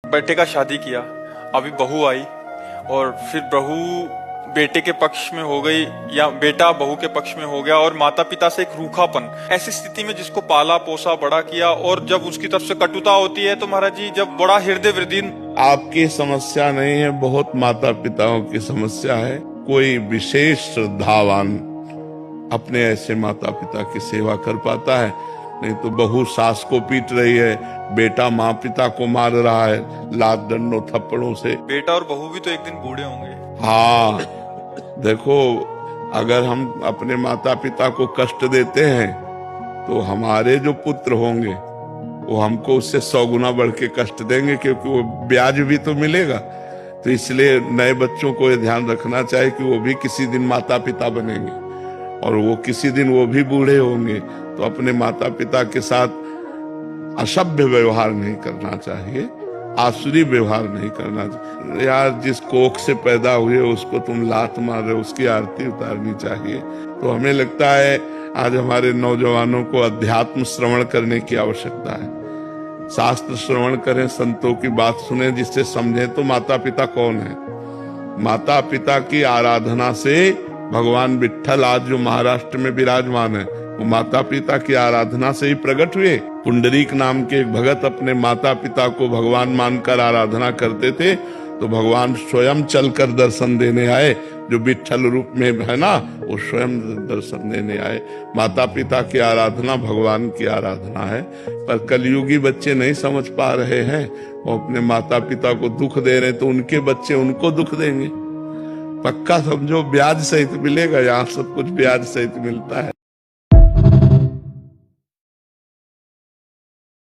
बेटे का शादी किया, अभी बहू आई और फिर बहू बेटे के पक्ष में हो गई या बेटा बहू के पक्ष में हो गया और माता पिता से एक रूखापन। ऐसी स्थिति में जिसको पाला पोसा बड़ा किया और जब उसकी तरफ से कटुता होती है तो महाराज जी जब बड़ा हृदय वृद्धि। आपकी समस्या नहीं है, बहुत माता पिताओं की समस्या है। कोई विशेष श्रद्धावान अपने ऐसे माता पिता की सेवा कर पाता है, नहीं तो बहू सास को पीट रही है, बेटा माँ पिता को मार रहा है लात डंडों थप्पड़ों से। बेटा और बहू भी तो एक दिन बूढ़े होंगे। हाँ, देखो, अगर हम अपने माता पिता को कष्ट देते हैं तो हमारे जो पुत्र होंगे वो हमको उससे 100 गुना बढ़ के कष्ट देंगे, क्योंकि वो ब्याज भी तो मिलेगा। तो इसलिए नए बच्चों को ये ध्यान रखना चाहिए कि वो भी किसी दिन माता पिता बनेंगे और वो किसी दिन वो भी बूढ़े होंगे। तो अपने माता पिता के साथ असभ्य व्यवहार नहीं करना चाहिए, आसुरी व्यवहार नहीं करना चाहिए। यार, जिस कोख से पैदा हुए उसको तुम लात मार रहे हो, उसकी आरती उतारनी चाहिए। तो हमें लगता है आज हमारे नौजवानों को अध्यात्म श्रवण करने की आवश्यकता है। शास्त्र श्रवण करें, संतों की बात सुने, जिससे समझें तो माता पिता कौन है। माता पिता की आराधना से भगवान विट्ठल आज जो महाराष्ट्र में विराजमान है वो माता पिता की आराधना से ही प्रकट हुए। पुंडरीक नाम के एक भगत अपने माता पिता को भगवान मानकर आराधना करते थे, तो भगवान स्वयं चलकर दर्शन देने आए। जो विट्ठल रूप में है ना, वो स्वयं दर्शन देने आए। माता पिता की आराधना भगवान की आराधना है। पर कलयुगी बच्चे नहीं समझ पा रहे हैं, वो अपने माता पिता को दुख दे रहे, तो उनके बच्चे उनको दुख देंगे। पक्का समझो, ब्याज सहित मिलेगा। यहाँ सब कुछ ब्याज सहित मिलता है।